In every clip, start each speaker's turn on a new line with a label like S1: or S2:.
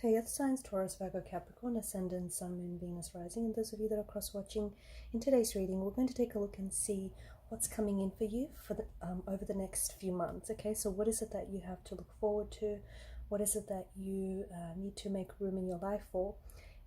S1: Hey, Earth signs Taurus, Virgo, Capricorn, Ascendant, Sun, Moon, Venus, Rising. And those of you that are cross-watching, in today's reading, we're going to take a look and see what's coming in for you for the over the next few months. Okay, so what is it that you have to look forward to? What is it that you need to make room in your life for?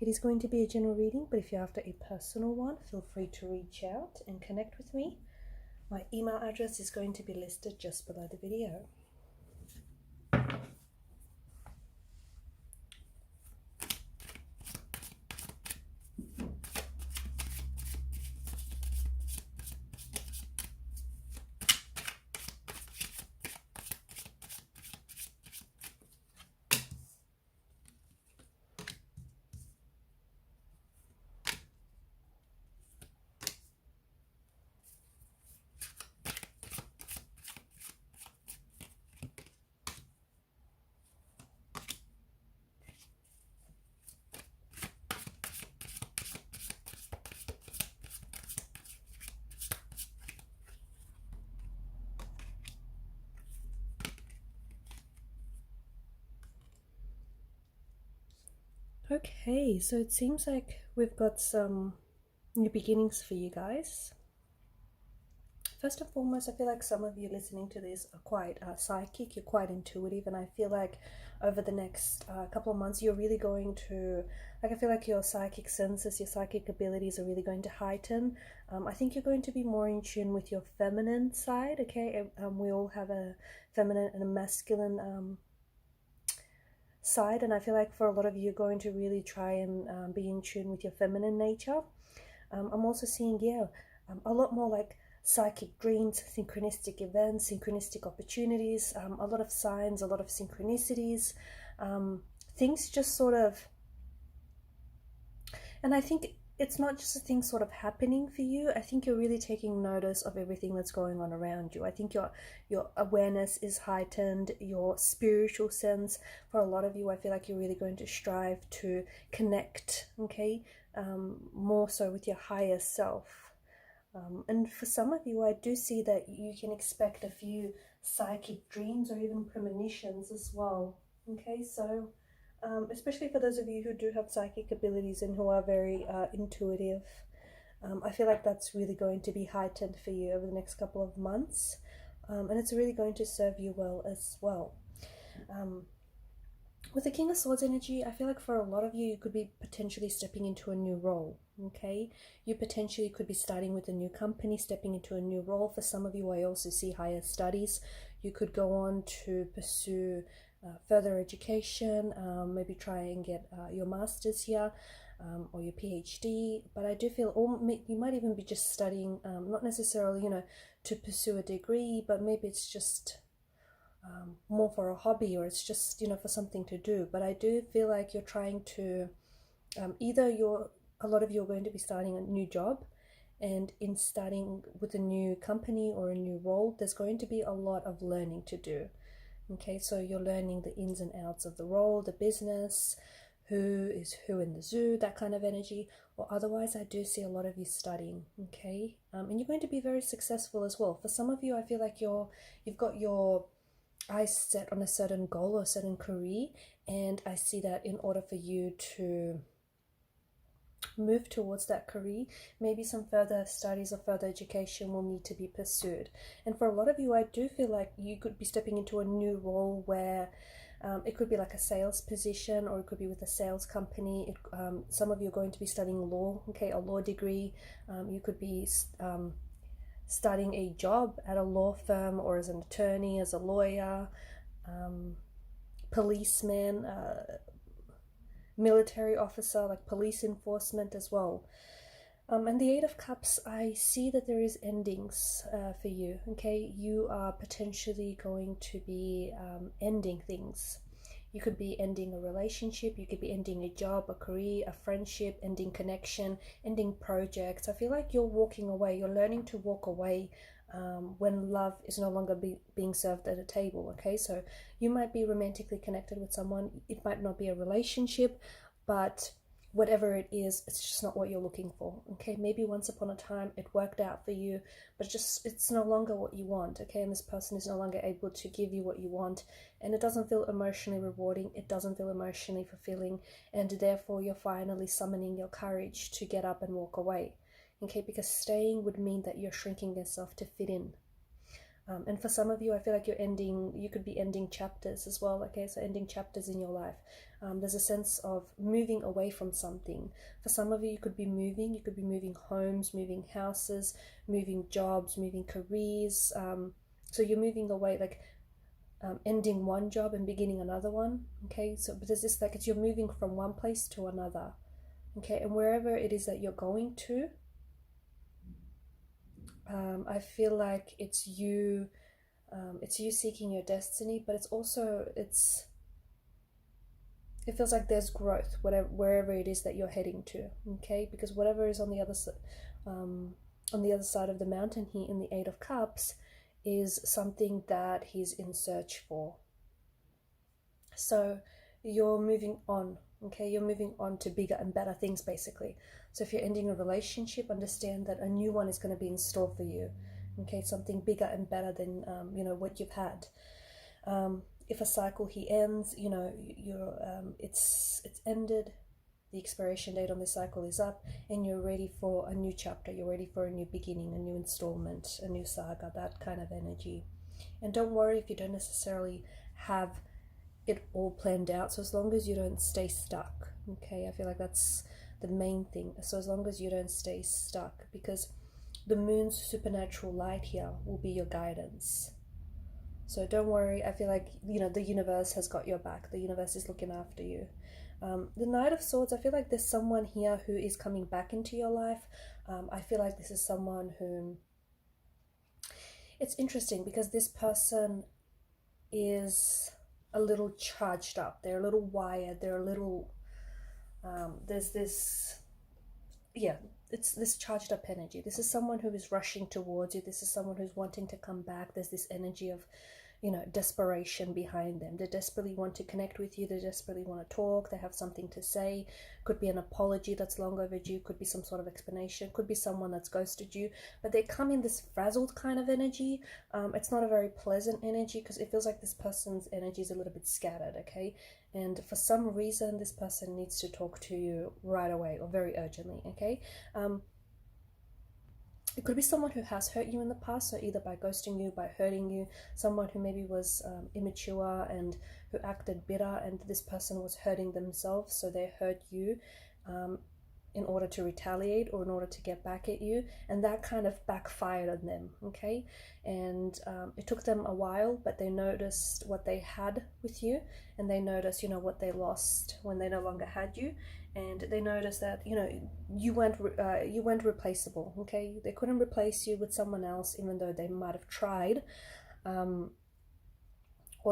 S1: It is going to be a general reading, but if you're after a personal one, feel free to reach out and connect with me. My email address is going to be listed just below the video. Okay, so it seems like we've got some new beginnings for you guys. First and foremost, I feel like some of you listening to this are quite psychic, you're quite intuitive, and I feel like over the next couple of months, you're really going to, I feel like your psychic senses, your psychic abilities are really going to heighten. I think you're going to be more in tune with your feminine side, okay? We all have a feminine and a masculine side, and I feel like for a lot of you, you're going to really try and be in tune with your feminine nature. I'm also seeing, a lot more like psychic dreams, synchronistic events, synchronistic opportunities, a lot of signs, a lot of synchronicities, things just sort of, and I think it's not just a thing sort of happening for you. I think you're really taking notice of everything that's going on around you. I think your awareness is heightened, your spiritual sense. For a lot of you, I feel like you're really going to strive to connect, okay, more so with your higher self. And for some of you, I do see that you can expect a few psychic dreams or even premonitions as well. Okay, so especially for those of you who do have psychic abilities and who are very intuitive, I feel like that's really going to be heightened for you over the next couple of months. And it's really going to serve you well as well. With the King of Swords energy, I feel like for a lot of you, you could be potentially stepping into a new role, okay? You potentially could be starting with a new company, stepping into a new role. For some of you, I also see higher studies. You could go on to pursue further education, maybe try and get your master's here or your PhD. But I do feel you might even be just studying, not necessarily, to pursue a degree, but maybe it's just more for a hobby, or it's just for something to do. But I do feel like you're trying to a lot of you are going to be starting a new job, and in starting with a new company or a new role, there's going to be a lot of learning to do. Okay, so you're learning the ins and outs of the role, the business, who is who in the zoo, that kind of energy. Or otherwise, I do see a lot of you studying, okay, and you're going to be very successful as well. For some of you, I feel like you've got your eyes set on a certain goal or a certain career, and I see that in order for you to move towards that career, maybe some further studies or further education will need to be pursued. And for a lot of you, I do feel like you could be stepping into a new role where it could be like a sales position, or it could be with a sales company. Some of you are going to be studying law, okay, a law degree. You could be starting a job at a law firm, or as an attorney, as a lawyer, policeman, military officer, like police enforcement as well. And the Eight of Cups, I see that there is endings for you, okay? You are potentially going to be ending things. You could be ending a relationship, you could be ending a job, a career, a friendship, ending connection, ending projects. I feel like you're walking away, you're learning to walk away when love is no longer being served at a table, okay? So you might be romantically connected with someone, it might not be a relationship, but whatever it is, it's just not what you're looking for. Okay, maybe once upon a time it worked out for you, but it's no longer what you want. Okay, and this person is no longer able to give you what you want, and it doesn't feel emotionally rewarding, it doesn't feel emotionally fulfilling, and therefore you're finally summoning your courage to get up and walk away. Okay, because staying would mean that you're shrinking yourself to fit in. And for some of you, I feel like you could be ending chapters as well. Okay, so ending chapters in your life. There's a sense of moving away from something. For some of you, you could be moving homes, moving houses, moving jobs, moving careers. So you're moving away, like ending one job and beginning another one. Okay, so but there's this, like, it's you're moving from one place to another. Okay, and wherever it is that you're going to, I feel like it's you seeking your destiny, but it feels like there's growth wherever it is that you're heading to. Okay, because whatever is on the other side of the mountain here in the Eight of Cups is something that he's in search for. So you're moving on. Okay, you're moving on to bigger and better things, basically. So if you're ending a relationship, understand that a new one is going to be in store for you. Okay, something bigger and better than what you've had. If a cycle he ends, it's ended. The expiration date on the cycle is up, and you're ready for a new chapter. You're ready for a new beginning, a new installment, a new saga. That kind of energy. And don't worry if you don't necessarily have it all planned out, so as long as you don't stay stuck. Okay, I feel like that's the main thing. So as long as you don't stay stuck, because the moon's supernatural light here will be your guidance. So don't worry. I feel like the universe has got your back. The universe is looking after you. The Knight of Swords, I feel like there's someone here who is coming back into your life. I feel like this is someone whom, it's interesting because this person is a little charged up, they're a little wired, they're a little there's this, it's this charged up energy. This is someone who is rushing towards you. This is someone who's wanting to come back. There's this energy of desperation behind them. They desperately want to connect with you. They desperately want to talk. They have something to say. Could be an apology that's long overdue. Could be some sort of explanation. Could be someone that's ghosted you. But they come in this frazzled kind of energy. It's not a very pleasant energy because it feels like this person's energy is a little bit scattered, okay? And for some reason, this person needs to talk to you right away or very urgently, okay? It could be someone who has hurt you in the past, so either by ghosting you, by hurting you, someone who maybe was immature and who acted bitter, and this person was hurting themselves, so they hurt you in order to retaliate or in order to get back at you, and that kind of backfired on them, okay? And it took them a while, but they noticed what they had with you, and they noticed, what they lost when they no longer had you, and they noticed that, you weren't replaceable, okay? They couldn't replace you with someone else, even though they might have tried, or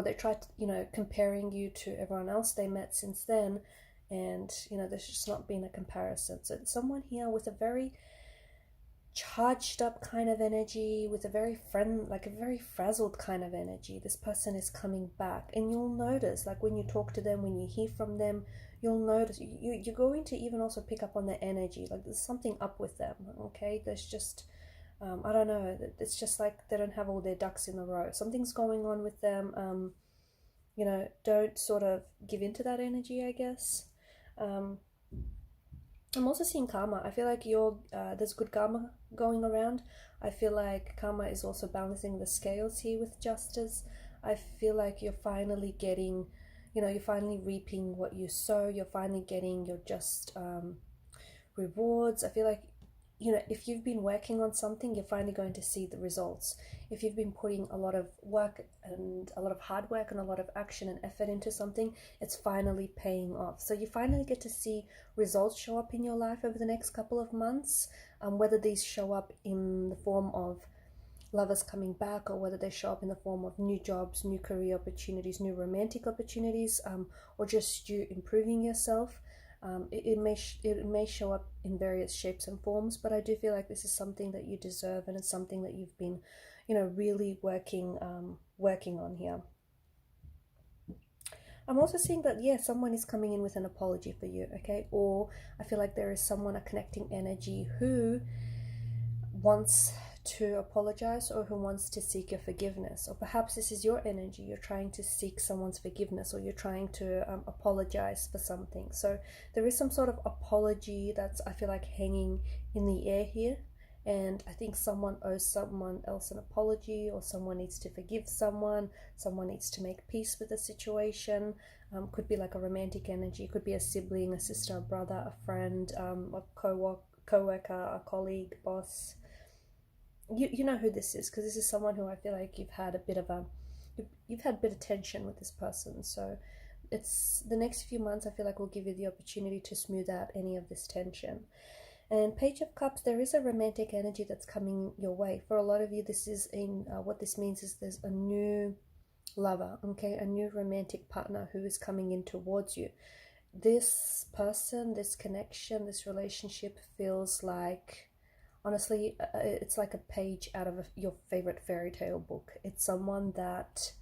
S1: they tried, comparing you to everyone else they met since then, and there's just not been a comparison. So it's someone here with a very charged up kind of energy, with a very very frazzled kind of energy. This person is coming back, and you'll notice, like when you talk to them, when you hear from them, you'll notice you're going to even also pick up on their energy. Like there's something up with them, okay? There's just I don't know, it's just like they don't have all their ducks in a row. Something's going on with them. Don't sort of give into that energy, I guess. I'm also seeing karma. I feel like there's good karma going around. I feel like karma is also balancing the scales here with justice. I feel like you're finally getting, you're finally reaping what you sow. You're finally getting your just rewards. I feel like, if you've been working on something, you're finally going to see the results. If you've been putting a lot of work and a lot of hard work and a lot of action and effort into something, it's finally paying off. So you finally get to see results show up in your life over the next couple of months, whether these show up in the form of lovers coming back, or whether they show up in the form of new jobs, new career opportunities, new romantic opportunities, or just you improving yourself. It may show up in various shapes and forms, but I do feel like this is something that you deserve, and it's something that you've been, really working on here. I'm also seeing that, yeah, someone is coming in with an apology for you, okay? Or I feel like there is someone, a connecting energy, who wants to apologize or who wants to seek your forgiveness. Or perhaps this is your energy, you're trying to seek someone's forgiveness, or you're trying to apologize for something. So there is some sort of apology that's, I feel like, hanging in the air here. And I think someone owes someone else an apology, or someone needs to forgive someone needs to make peace with the situation. Could be like a romantic energy, could be a sibling, a sister, a brother, a friend, a co-worker, a colleague, boss. You know who this is, because this is someone who I feel like you've had a bit of tension with this person. So it's the next few months, I feel like, will give you the opportunity to smooth out any of this tension. And Page of Cups, there is a romantic energy that's coming your way. For a lot of you, this is what this means is there's a new lover, okay, a new romantic partner who is coming in towards you. This person, this connection, this relationship feels like, honestly, it's like a page out of your favorite fairy tale book. It's someone that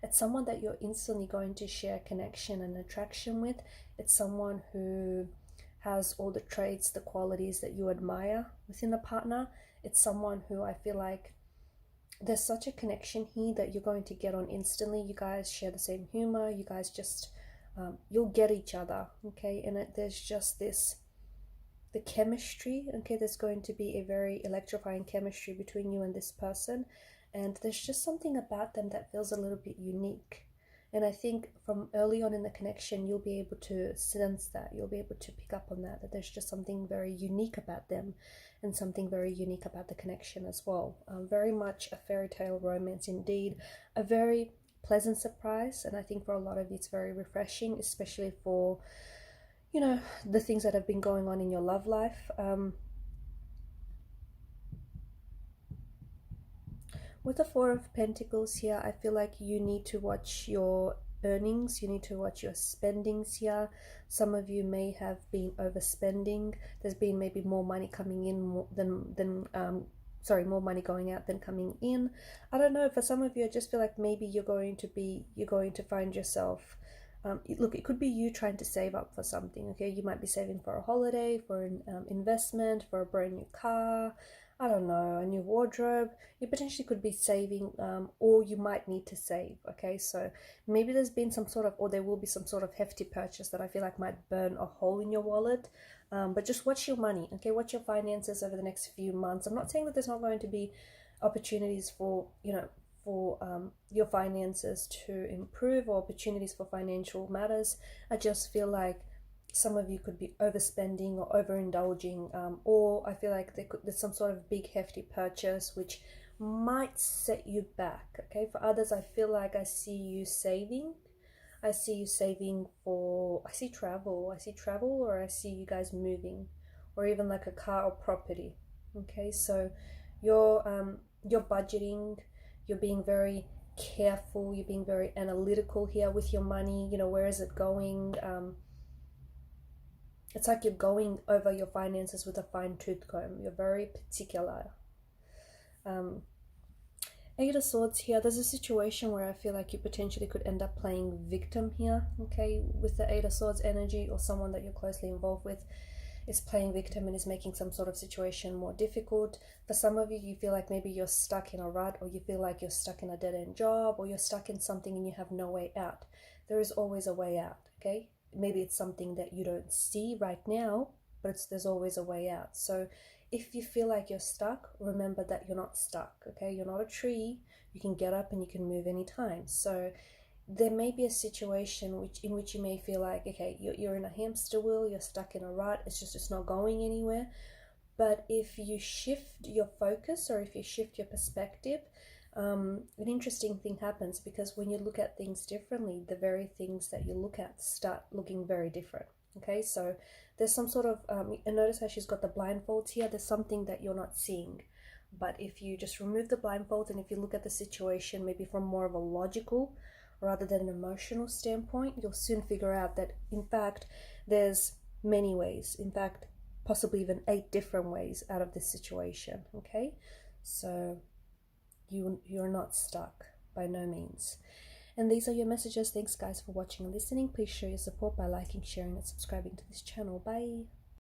S1: you're instantly going to share connection and attraction with. It's someone who has all the traits, the qualities that you admire within a partner. It's someone who I feel like there's such a connection here that you're going to get on instantly. You guys share the same humor. You guys just, you'll get each other, okay? And there's just the chemistry, okay? There's going to be a very electrifying chemistry between you and this person. And there's just something about them that feels a little bit unique. And I think from early on in the connection, you'll be able to sense that. You'll be able to pick up on that there's just something very unique about them, and something very unique about the connection as well. Very much a fairy tale romance indeed. A very pleasant surprise. And I think for a lot of you, it's very refreshing, especially for, you know, the things that have been going on in your love life. With the Four of Pentacles here, I feel like you need to watch your earnings, you need to watch your spendings here. Some of you may have been overspending. There's been maybe more money coming in more money going out than coming in. I don't know, for some of you, I just feel like maybe you're going to find yourself, look, it could be you trying to save up for something, okay? You might be saving for a holiday, for an investment, for a brand new car, I don't know, a new wardrobe. You potentially could be saving, or you might need to save, okay? So maybe there's been some sort of, or there will be some sort of hefty purchase that I feel like might burn a hole in your wallet. But just watch your money, okay? Watch your finances over the next few months. I'm not saying that there's not going to be opportunities for, your finances to improve, or opportunities for financial matters. I just feel like some of you could be overspending or overindulging, or I feel like there's some sort of big hefty purchase which might set you back, okay? For others, I feel like I see you saving. I see you saving for, I see travel, or I see you guys moving, or even like a car or property, okay? So you're budgeting, you're being very careful, you're being very analytical here with your money, where is it going? It's like you're going over your finances with a fine-tooth comb. You're very particular. Eight of Swords here. There's a situation where I feel like you potentially could end up playing victim here, okay? With the Eight of Swords energy, or someone that you're closely involved with is playing victim and is making some sort of situation more difficult. For some of you, you feel like maybe you're stuck in a rut, or you feel like you're stuck in a dead-end job, or you're stuck in something and you have no way out. There is always a way out, okay? Maybe it's something that you don't see right now, but there's always a way out. So if you feel like you're stuck, remember that you're not stuck, okay? You're not a tree. You can get up and you can move anytime. So there may be a situation in which you may feel like, okay, you're in a hamster wheel, you're stuck in a rut, it's not going anywhere. But if you shift your focus, or if you shift your perspective, an interesting thing happens, because when you look at things differently, the very things that you look at start looking very different, okay? So there's some sort of, and notice how she's got the blindfolds here. There's something that you're not seeing. But if you just remove the blindfolds, and if you look at the situation maybe from more of a logical rather than an emotional standpoint, you'll soon figure out that, in fact, there's many ways, in fact, possibly even 8 different ways out of this situation, okay? So you're not stuck, by no means. And these are your messages. Thanks guys for watching and listening. Please show your support by liking, sharing and subscribing to this channel. Bye.